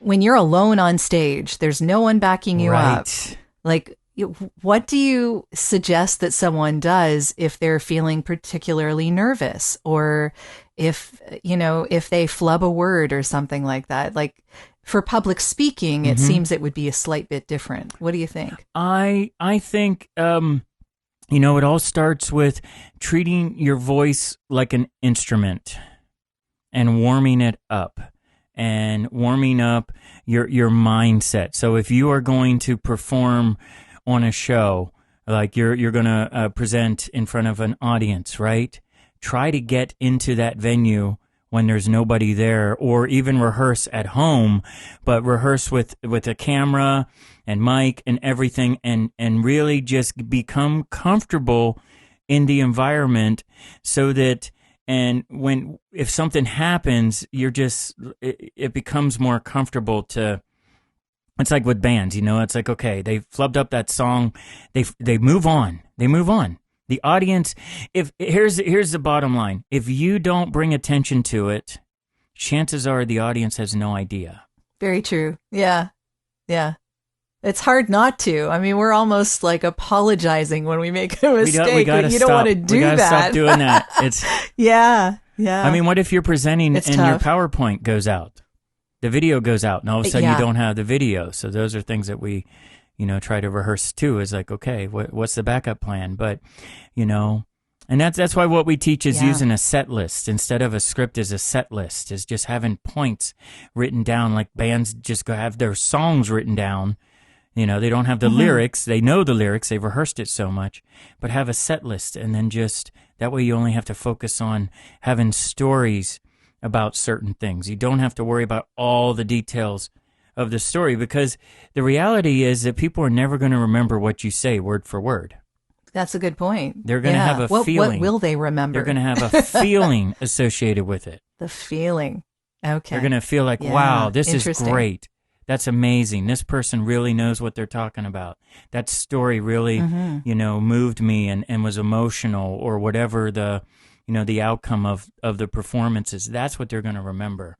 when you're alone on stage, there's no one backing you up. Right. Like, what do you suggest that someone does if they're feeling particularly nervous, or if, if they flub a word or something like that? Like, for public speaking, it seems it would be a slight bit different. What do you think? I think it all starts with treating your voice like an instrument and warming it up and warming up your mindset. So if you are going to perform on a show, like you're going to present in front of an audience, right? Try to get into that venue when there's nobody there, or even rehearse at home, but rehearse with a camera and mic and everything, and really just become comfortable in the environment, so that, and if something happens, it becomes more comfortable to. It's like with bands, it's like, okay, they flubbed up that song, they move on. The audience, here's the bottom line. If you don't bring attention to it, chances are the audience has no idea. Very true. Yeah. Yeah. It's hard not to. I mean, we're almost like apologizing when we make a mistake. We gotta you stop. Don't want to do we gotta that. Stop doing that. It's yeah. Yeah. I mean, what if you're presenting It's and tough. your PowerPoint goes out? The video goes out, and all of a sudden Yeah. you don't have the video. So those are things that we, try to rehearse too, is like, okay, what's the backup plan? But, and that's why what we teach is using a set list instead of a script. As a set list is just having points written down, like bands just go have their songs written down. They don't have the lyrics. They know the lyrics. They've rehearsed it so much, but have a set list. And then just that way you only have to focus on having stories about certain things. You don't have to worry about all the details of the story, because the reality is that people are never going to remember what you say word for word. That's a good point. They're going to have a feeling. What will they remember? They're going to have a feeling associated with it. The feeling. Okay. They're going to feel like, Yeah, wow, this is interesting. great. That's amazing. This person really knows what they're talking about. That story really, moved me and was emotional, or whatever the outcome of the performance is. That's what they're going to remember.